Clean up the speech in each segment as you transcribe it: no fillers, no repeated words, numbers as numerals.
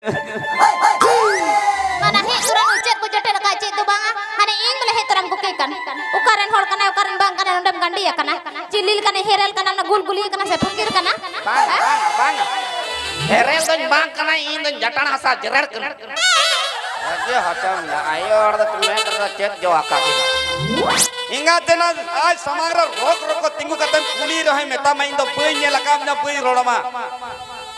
mana he turan ucet ko jote laka cit tu banga hane ing bele he turam ko ke kan ukaran hol kana ukaran bang kana ndam gandi ya kana cilil kana herel kana na gul guli kana se fakir kana bang herel don bang kana in don jatana asa jerer kana aje hatam na ayo orda tume terda cet jo akati इंगा देना आज Samara रोक रोक तिंगु कतन पुली रहे मेता में इंदो पुई ने लगा अपना पुई रोडमा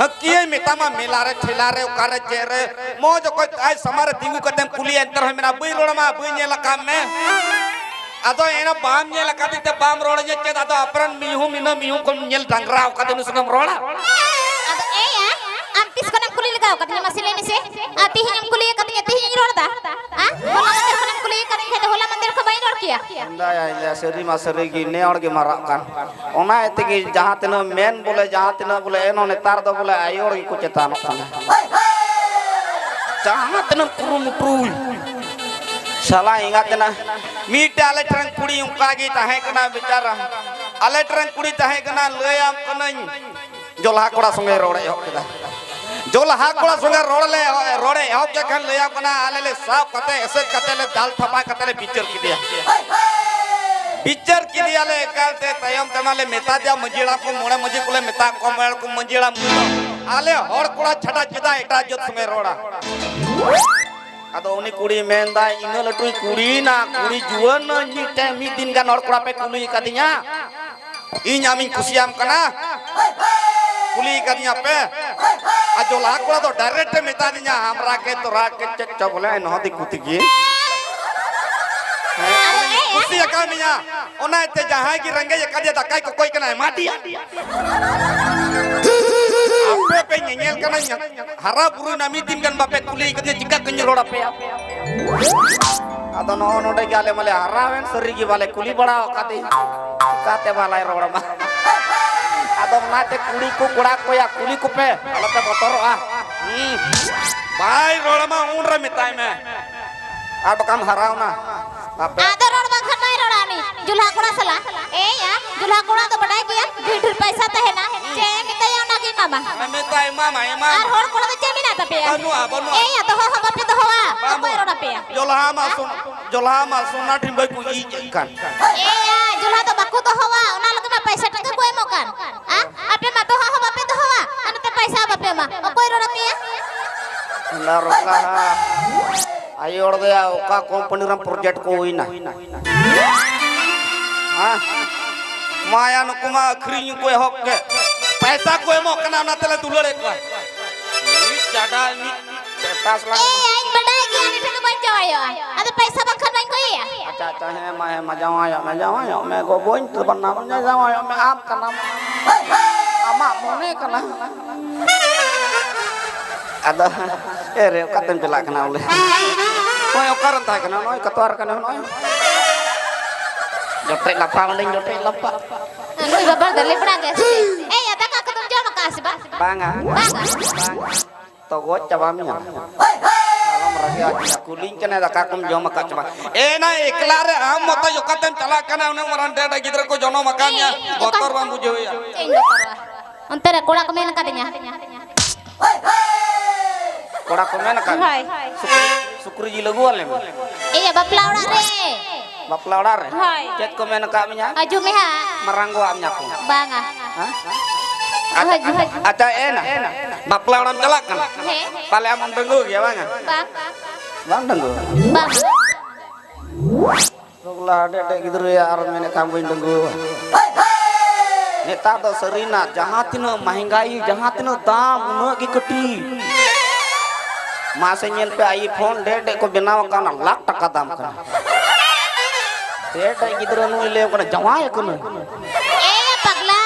हकिये मेता में मिलारे ठेलारे उकारे चेरे मौज को आज समारा तिंगु कतन पुली अंतर है मेरा पुई रोडमा पुई ने लगा में अतो एना बाम ने लगा ते बाम रोड जे चे अतो अपरन मिहु को नेल डंगरा कते नुसनम रोडा ado ya ampis kana kuli lagaw katanya masile ni se ati hinyam kuli katanya ti hinyam roda ha hola mandir kana kuli katanya he hola mandir ko bain rod kiya अंदा या सरी मासरी की ने और के मारा कान ओना एते की जहां तने मेन बोले जहां तने बोले एनो ने तार दो बोले आयोर की कुछ तानो खाना जहां तने पुरु मुटरू साला इंगा तना मीट आले ट्रंक कुड़ी उका गी ताहे कना बेचारा आले ट्रंक कुड़ी ताहे कना लयाम कनई जोला कोड़ा संगे रोड़े हो केदा जोला कोड़ा संगे रोड़े हो के खन लयाम कना आले ले साफ कते ऐसे कते ले दाल थपा कते ले पिक्चर की दिया ले करते तयम तनाले मेता दिया मंजीड़ा को मोड़े मंजी को ले मेता को मेल को मंजीड़ा आले और कोड़ा छटा चिदा एटा जोत संगे रोड़ा अदो उनी कुड़ी मेंदा इनो लटुई कुड़ी ना कुड़ी जुवन नि टाइम मी दिन का नोर कोड़ा पे कुली कदिया इन आमी खुशियाम कना कुली कदिया पे अजो लाकोड़ा तो डायरेक्ट मेता दिया हमरा के तो रात के चक बोले न होती कुती की खुशी का मिया ओना ते जहां की रंगे ये कदे दकाई को कोई कना माटी आपे पे नयल कना हरा बुरु नामी दिन गन बापे कुली कदे जिका कंज रोड़ा पे अदो नो नोडे गाले मले हरावेन सरी की वाले कुली बड़ा काते वाला रोड़ा मा अदो नाते कुड़ी को कुड़ा को या कुली को पे अलते बतरो भाई रोड़ा मा उन रे मिताई में अब काम हराव ना ado rod bang khan nai roda ni julha koda sala ya julha koda to badai kiya dhir paisa ta hai na che mitai ona ki mama मिताई मामा ar hor koda to chemina ta pe Banu ya to ho bape to ho koi roda pe जोला मा सोना ठिंबई को ई kan ya julha to baku to ho ona lage ma paisa taka koi mokan ape ma to ho bape to ho anu te paisa bape ma koi roda pe ना रोका आई और गया ओका company रा प्रोजेक्ट को हुई ना हां माया न कुमा अखरी को हक के पैसा को मो कना ना तले दुलड़े को जाडा नि 50 lakh ai badai kiya ni thak ban jawayo ado paisa bang khan nai koi ya अच्छा अच्छा है मैं मजावाया मैं को बोइन तो बन्ना बन जावाया मैं आप का नाम अमा मोने का ना ada ere katen pelak kena oleh noy okaran ta kena noy ketuar kena noy jotrek lapa mending jotrek lapa noy babar dale bra ge ya ta ka tum jol makas ba banga togot coba mi kalau mereka aja kuling kena da kakum jom makas coba ना एकला रे हम मत यो कतन चला कना उन मरन डेडा गिदर को जनो मकान्या बतर बा बुझे या इndo करवा अंतरे कोड़ा को मेन कदnya कोड़ा को main kan sukri ji lagu ale iya bapla ora re bapla ora re cet ko men ka minya aju meha meranggo amnya ko banga ada ena bapla ora celak kan pale amon denggu ya bang bang denggu bang Rogla dek gitu ya ar mene kamu denggu नेता तो Serena जहाँ तीन महंगाई जहाँ तीन दाम उन्हें की कटी मासे नेल पे आईफोन डेढ़ को बनाव करना लाख टका दाम करना डेढ़ गिद्रो नु ले करना जवाय करना pagla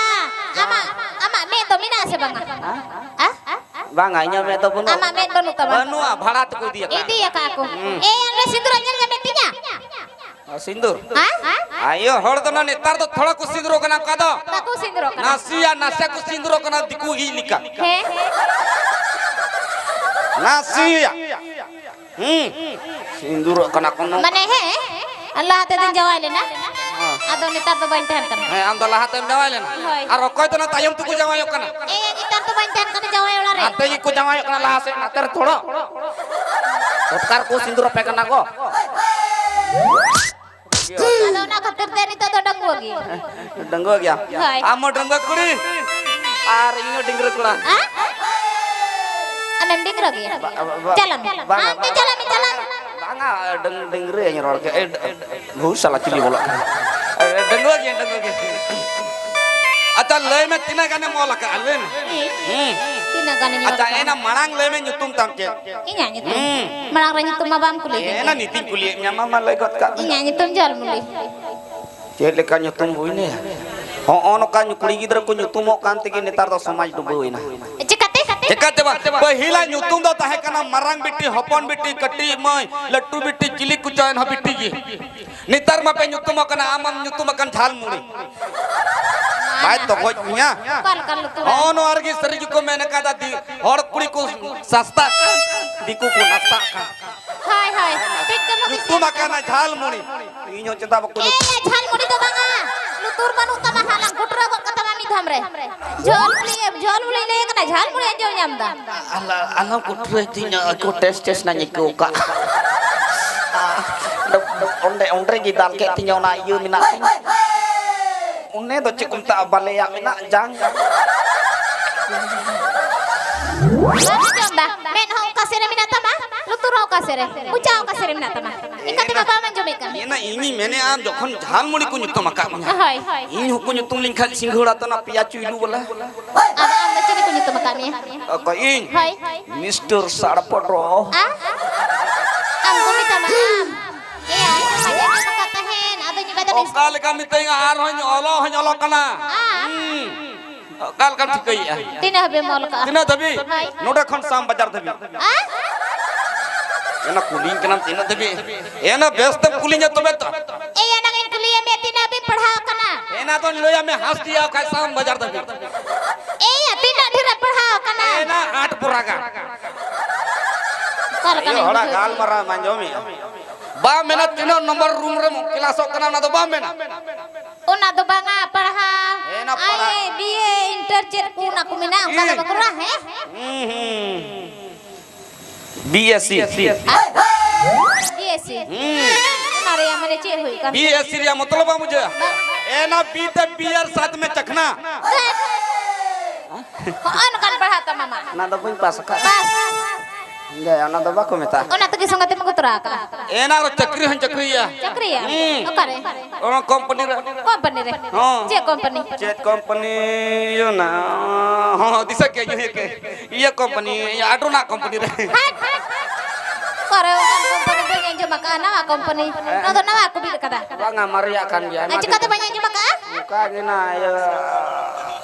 ama me to mina se banga banga nya me to bunu ama me banu ka बनु भाड़ा तो कोई दिया itu ya ka aku ane sindur anya metinya सिंदूर आयो हर तो ना नेतार तो थोड़ा कुछ सिंदूर का नाम का दो aku sindur ka Nasiya Nasiya कुछ सिंदूर का नाम दिकू ही लिखा he नासिया सिंदूर कना कोन mane he Allah te din jawai le na ado ni tar to bain tan kan है हम तो लाहते में वाले ना और कोई तो ना तायम तू को जमायो कना ni tar तो banten kan jawai ulare. Ate ikut jawai kena lah se nater thoro. Utkar ko sindur pe kana ko. Ado na khatir teri to danggu lagi. Denggo gya. Hai. Amo denggo kuri. Ar ino dingre kula. Hah? Anem ding lagi. Jalan. Ante jalan. Banga dengre nya ror ke. Gu salah cili bola. Denggo ge. Acha lay me tina gane mola ka alwen. Tina kan ni. Acha ena marang lay me nyutum tam ke. Inya nyitum. Marang ra nyitum mabam kuli. Ena nitin kuli. Nya mama lay got ka. Inya nyitum jal muli. Cele ka nyutum buine. Ono ka nyukuri gidra ko nyutumo kan tigi netar do samaj do buina. Cekate. Ekate ba पहिला nyutum do tahe kana marang biti hopon biti kati mai lattu biti chili kuchain ha biti gi nitar ma pe nyutum kana amam nyutum kan thal muni bai to goj nya Kal lutur. ono argi sari ko mene kada di hor kuri ko sasta kan diku ko nasta kan Hai. Pik kamu nyutum kana thal muni Inyo cita bakku Jal muli to banga. Lutur manu tama halang kutra ko kata mami thamre. Jol muli le kana jal muli anjo nyamda. ala ko tretinya ko test na nyiku ka. Onde gidal ke tinyo na yu mina. Unne do cikum ta bale ya mina jang. Mami jomba. Men hong kasere mina tama. Lutur hong kasere. Ucao kasere mina tama. Ikati bapa manjomekan. ena ini mene am jokhon thal muni ko nyutum ka Hai. ini ko nyutum lin khal singhura to na piya chuilu bola Ada anda cini kunyi tama kami. Ko in Hai. Mr. Sarpodro. Ah? Am kumi tama am. Iya, ini macam katahen. Ada juga ada mis. kal kami tenga ar honyolo kana kal kam thikai ya Tina habe mall ka. tina dabi Hai. noda khon sam bazar dabi Ah? ena kuling kenam tina dabi ena best kulinya to beto Iya nangin kuliah me tina habe padha kana. ena to loya me has diya kai sam bazar dabi Iya tina dhira padha kana. ena 8 puraga Kal kana. Ora gal mara manjomi. ba mena tina number room re class kana na to ba mena Una do banga padha. Ena padha. Ai BA intercet kuna kumina kada bakura he. BSc. BSc. हमारे यहाँ मेरे चे हुई kan. BSc ria matlab mujhe ena B te BR साथ में चखना Ano kan padha ta mama. Na do pun pas ka. Bas. Enggak, ana do bako meta. Ona to kisong ate magutura ka. ena ro chakri ya Chakri ya. Okare. orang company re Company re. Oh. Je company. Jet company yo na. हाँ दिशा क्या ये company ये आटोना company रे Kare company banyak je maka na company. No to na aku bi kata. Banga Maria kan ya. Aji kata banyak je maka. Buka gina ya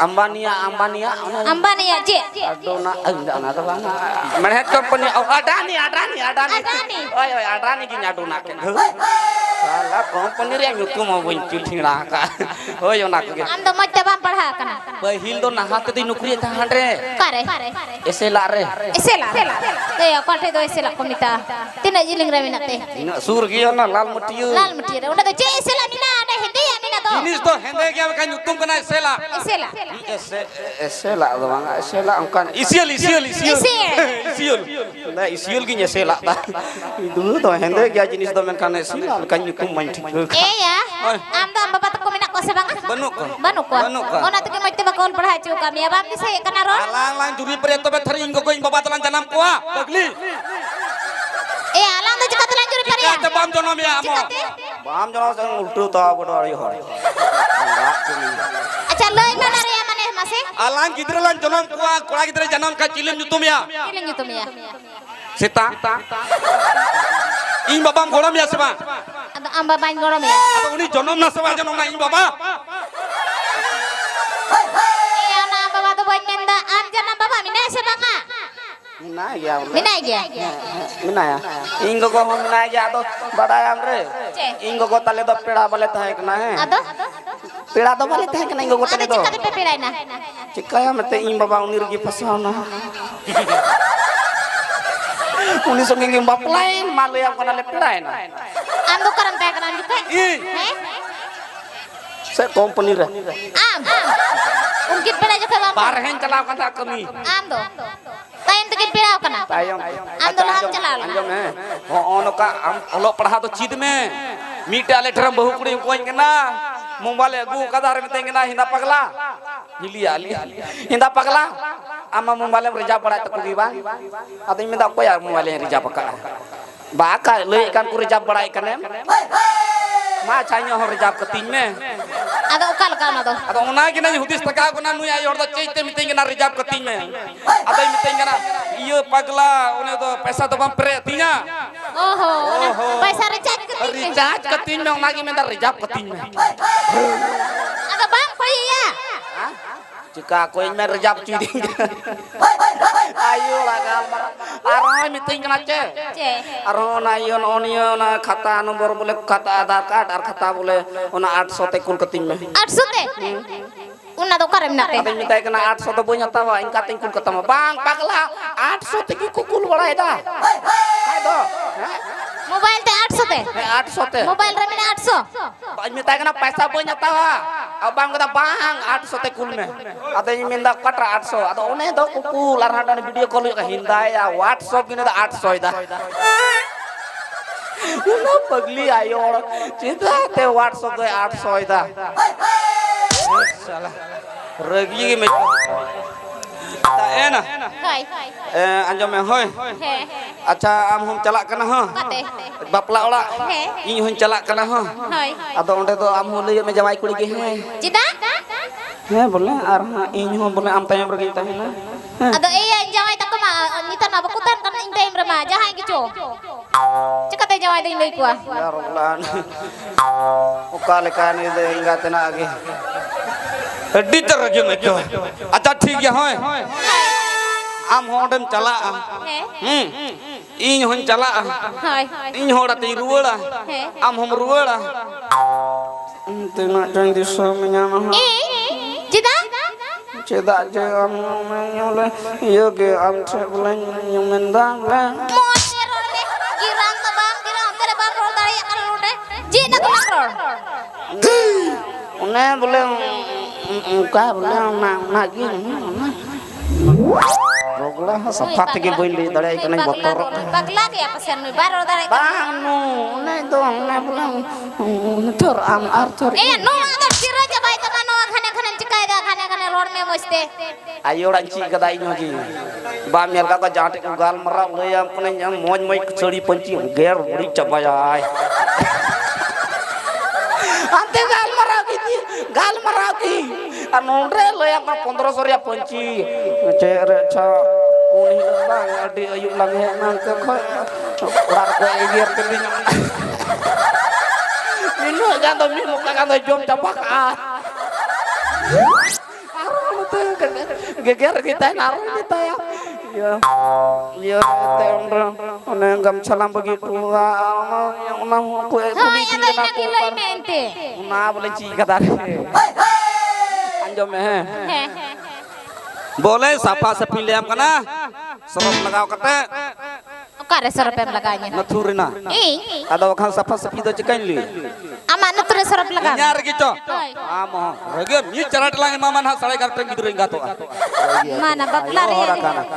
Ambania. Ambani ya je. Adona enggak na to banga. Merhet company Adani. Adani. Oi Adani ki nyaduna ke. Salah company re nyutu mo buncul thingra ka. Oi ona ke. Am do mojta bam padha kana. Bahil do naha ke di nukri tahan re. Kare. Esela re. Esela. Te kote do esela komita. Tina jiling ra minate. Ina sur giyo na lal mutiyu. Lal mati re. Udah do je esela mina ada hindi ya mina to. इनिस तो हेंदे क्या kan nyutum kena sela Esela. Esela do banga. Esela angkan. isiol Nah, isiul ginya sela ta. Dulu to hende gya jinis do men kan esela kan nyukum main thik. Ya. Am do am bapak ko mina ko sa banga. Banu ko. Banu ko. Ona to ke mojta bakol padha chu kami abam ni se kana ron. alang juri pre to be thari ingo ko ing baba talan janam ko bagli Alang do cekat lanjur pari ya. te bam jonom ya amo Bam jono sang ultu to bodo ari hor. Enggak cumi. Acha loy mana re mane mase. alang gidre lan jonom ko kora gidre janam ka chilim nyutum ya Kiling itu ya. sita ing babam goram ya seba Ada amba bain gorom ya. ado uni jonom na seba jonom na ing baba Iya na baba to bain menda am jana baba mina se banga. Mina gya. Mina ya. Mina ya. Ingo ko mina gya to badayam re. Ce. Ingo ko tale do peda bale tahe kana hai. Ado? Peda do bale tahe kana ingo ko Ada tale do. cekat peperai na. Cikaya mete ing baba unir gi pasana. Uni songi ngi baplain malu yang kana le pedai na. Am do karam ta kana juga. ing He? Se company re. Am. Ungkit pera jokhe bam. barhen chalaw kata kami Am do. Tayem tekin pera kana. tayong Am do laham chalal. anjom he ono ka am olok padha to chid me mite ale dharam bahu kudi ko ingna mobile agu kadar mitengna hinda pagla hili ali hinda pagla ama mobile reja pada to kugi bang atau minta ko ya mobile reja paka baka lei kan ku reja pada ikanem ma chainyo ho reja keting me Ada ukal kana do. ado ona gina hudis taka ko na nu ya yor da cheite mitengna reja keting me ado mitengna iyo pagla one to pesa to bam pre tinya Oho. Paisa recharge keting. recharge keting me ona gi minta reja keting me Ada bang koi ya. jika aku ingin rejap cudi ayo lah gal arah meeting kena cek Ce. arah nayon onion kata nomor boleh kata Aadhaar card ar kata boleh ona 800 te kul keting me 800 te. Unna do karem na te. Ate minta kena 800 to bonya tawa ing kating kul ketama bang pagla 800 te ki kul balai da kai do Mobile te 800 te. 800 te Mobile re mina 800. minta kena paisa bonya tawa abang kata bang 800 te kul me ate minta katra 800 atau one do kul ar hada video call ka hindaya WhatsApp gina da 800 da Una pagli ayo cinta te WhatsApp ke 800 da salah regi me ta ena Hai. anjom me hoy He. acha am hum chalak kana ho Kate. bapla ola He. ing hum chalak kana ho Hai. ado onde to am hum lei me jawai kuri ge he Cita? he boleh ar ing hum boleh am tayam regi tahina Ado iya jawai tak ma nita na bakutan kan ing time rema jahai gicho. Cika te jawai ding lei kuah. ya rolan ukale kane de inga tena age adi terage me kyo acha thik ya hoy am hodem chala He. ing hon chala Hai. ing hoda ti ruwala He. am hom ruwala tena jang diso menyama Cita? cedak je am menyole yo ge am se bulan nyumendang la Moser re. Girang ka bang girang tere bang rol dari kan rol de. Cina tu bang rol. Una boleh muka boleh nak gini. Rogla sapat ke boleh dari kena botor. Bagla dia pasien nu baro dari. Banu, una itu una boleh tur am artur. No ada sira jabai ta mano khane khane cikai da khane rol me moste. Ayo ranci kada inyo ji. Ba mel ka jante gal marau le am kena nyam moj moj chori panci ger buri cabaya. Ante gal marau ki anondre lo yang 1500 ya panci cere cha uni bang adi ayu lang he nang ke ko rar ko egir kendi minu janto minu kan do jom capak aron te geger kita naron kita ya ya tendro one gam salam begitu yang nang ku Hai ada ina kilai mente. na boleh ci kata anjom he boleh sapa sepi liam kana serop lagao kate Kare sorop em laganya. nathurina ada wakhan sapa sepi do chikain li Ama nature sorop laga. nyar gicho Hai. amo rege mi charat lang maman ha sare gar teng gidur inga to Mana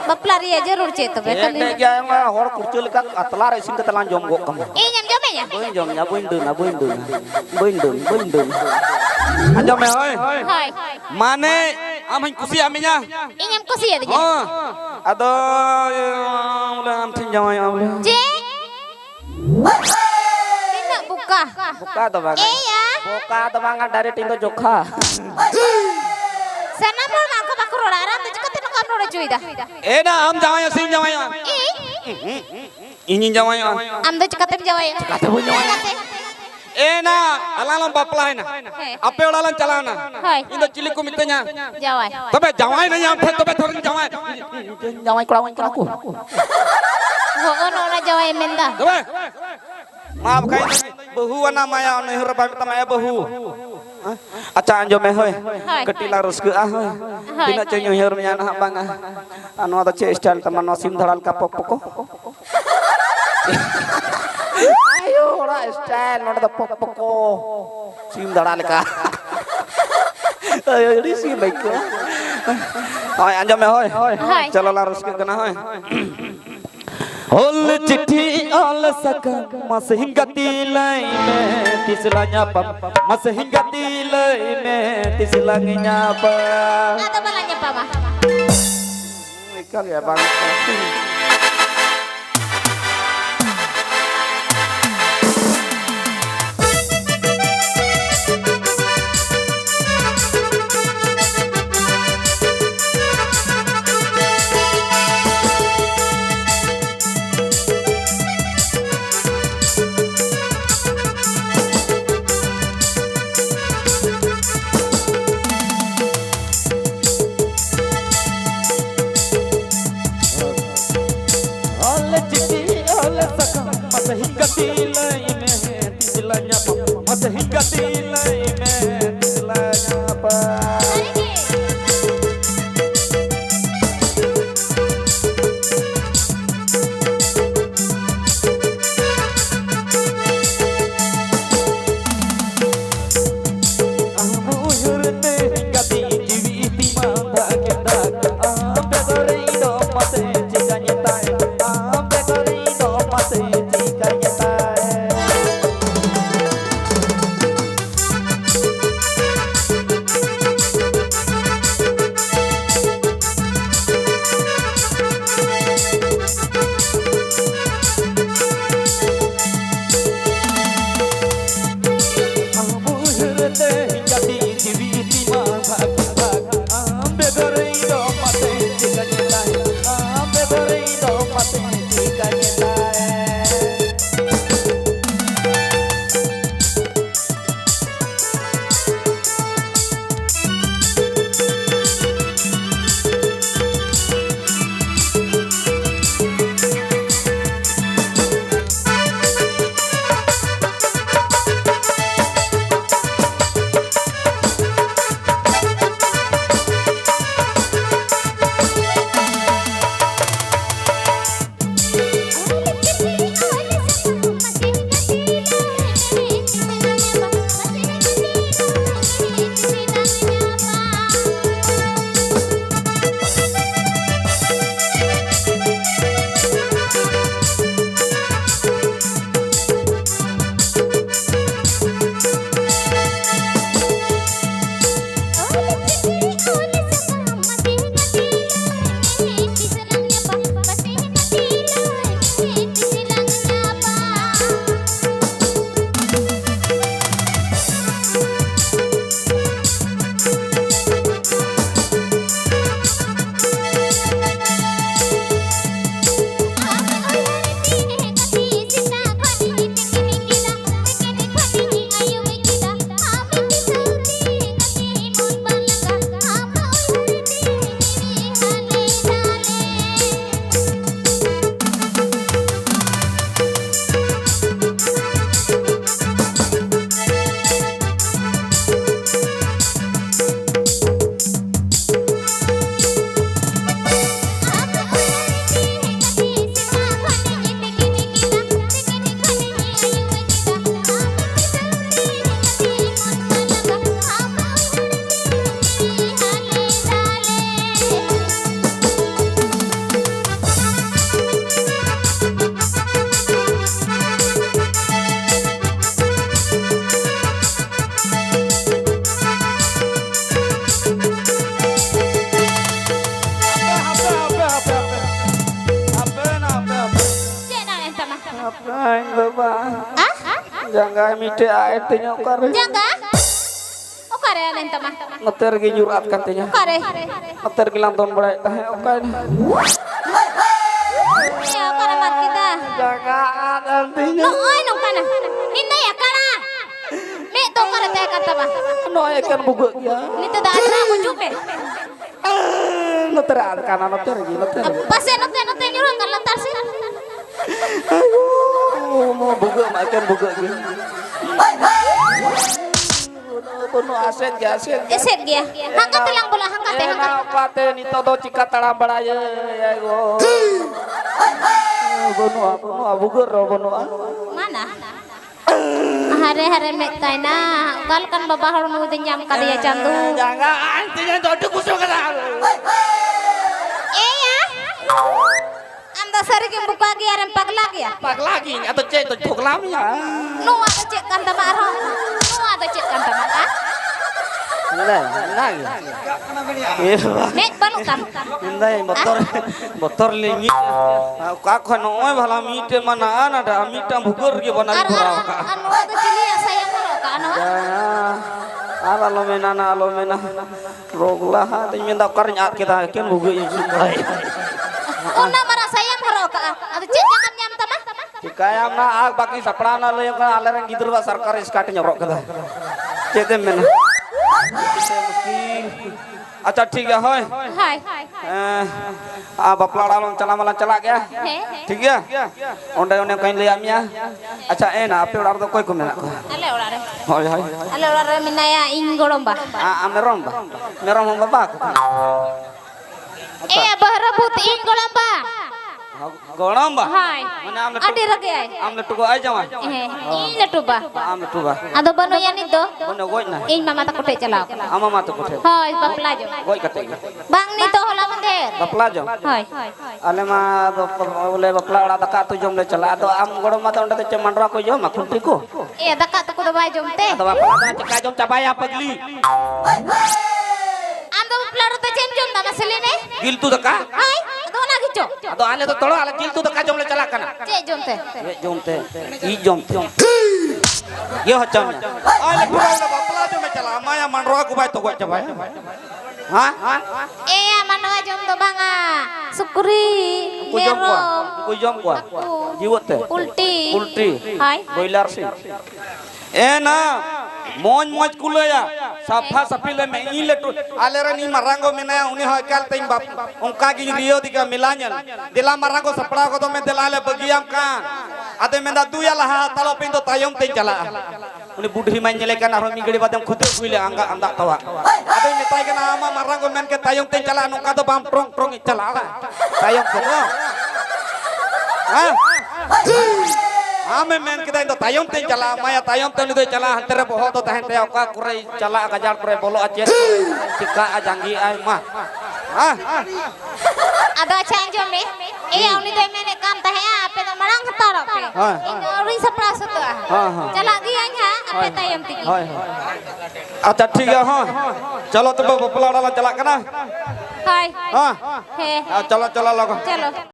baplari ya jarur ceto be kan. Nek ya ma hor kurcul ka atlar isin ka telan jom gok kam. Inyam jomenya. Boin jom ya boin dun. anjom me hoy Hai. mane am hain kusi amenya Inyam kosi ya dia. oh Ado ulah am tin jawai am. Je. Tina buka. Buka to bang. Iya. Buka to bang dari tindo jokha. Sana mo mangka bakro aram tu jika tino kamro cuy dah. ena am jawaya sim jawaya inyin jawaya Am tu jika tino jawai. Kata punya. ena alalam baplaina ape olalan chalana Hai. indo cilik ko mitanya Jawai. tobe jawai na yam tobe thorin jawai Jawai kulawan aku. Ho ono na jawai menda. tobe maaf kai behu wana maya ne hurba tamaya behu Acha anjom me hoy. Hai. Ketila rusku ah hoy. Dina cenyo heur nya nah bang. Anu ada ce style teman nosim dharal ka pokpoko. Ayo ora style no da pokpoko. Sim dharal ka. Ayo sih baik. Hoy anjam ya hoy. Hoy. Chalo larus ke kana hoy. Ol चिट्ठी ol saka mas hingga tilai me tislanya pam mas hingga tilai me tislangnya pa. Atau balanya pa mah? Ikal ya bang. Jangga mite air tanya ukare. Jangga? Ukare alen tamah. Ngeter gi nyurat katanya. Ukare. Ngeter gi lanton berai tah ukare. Ya ukare mat kita. Jangga artinya. No oi no kana. Hinda ya kana. Me to ukare teh kata mah. No ya kan bugu ya. Ni teh ada aku jupe. Ngeter kana ngeter gi ngeter. Pase note nyuruh kan lantar sih. Ayo mau bugu makan bugu gi. Kono aset ge aset. Eset dia. Hangkat telang bola hangkat teh hangkat. Pate ni todo cika taram baraya ya go. Bono bugu ro bono. Mana? hare hare metai na kal kan baba hor nu de nyam kadiya chandu Jangan tinya doduk kusuk kada. ya anda sari ke buka gi aram pagla gya Pak lagi atau cek tu coklam ya. nu ada cek kan tamar ho nu ada cek kan tamar ah Nah. mek banu kan Indai motor lingi. Kakak noy bhala mite mana ada mita bugur ke bana ar kurau ka. anu ada cili ya sayang horo ka anu Ara lo mena roglah ti minta karnya kita ken bugu isi kai. una mara sayang horo ka ada cek jangan nyam tamah Kaya na ag baki saprana lo yang alerang gidur ba sarkar iskat nyorok kada. Cete mena. अच्छा ठीक है होय hai बापला डालो चला मला चला गया he ठीक है ओंडे ओने कहीं ले आमिया अच्छा ए ना आपे उड़ार तो कोई को मेना को ale orare होय होय ale orare minaya ing goromba मेरम हम बाबा bahara but ing goromba गोणम बा hai मने आमले ade rage ai आमले टुको आई जावा ing letuba आमले टुबा ado banu yani do बने गोय ना ing mama tak kote chalao आमा मा तो कोठे hoy bapla jo गोय कते bang ni to hola mandir बापला जो hoy ale ma बोले बापला उड़ा दका तो जम ले चला तो आम गोड़म मा तो ओंडे ते मंडरा को जो मा खुंटी को daka tu ko bai jomte तो बापला दा चका जम चबाया पगली ando bapla ro te chem jom na masali ne Gill तू दका hai do na gicho तो आले तो तोड़ो आले गिल तू दका जम ले चला कना che jomte ये जमते ई जमते ये हचम आले पूरा ना बापला जो में चला माया मंडरा को बाय तो को चबाया हां mano jom do banga sukuri को जम को को जम को जीवते ulti hai बॉयलर से ए ना मोज मोज कुलया सफा सफीले में ई लेटो आले रे नी मरांगो में ना उनी हो काल तई बाप उनका की रियो दिका मिलानल दिला मरांगो सपड़ा को तो में दिलाले बगियाम कान आते में दा दुया लहा तालो पिन तो तायम तई चला उनी बुढ़ी माइन ले कान आरो मी गड़ी बादम खुदे कुइले अंगा अंदा तवा आते में ताई कना आमा मरांगो में के तायम तई चला नुका तो बाम प्रोंग प्रोंग चला तायम को हां मैं kita itu tayom te cala maya tayom te itu cala hantere boho to tahen te oka kurai cala gajar kurai bolo acet cika ajanggi ai mah ado chang jom ni auni de mene kam ta hai ape to marang hataro pe ori sapra satu chala gi anya ape tayam tigi अच्छा ठीक है हाँ चलो तो बपला डाला चला करना hai हाँ he चलो चलो लोग chalo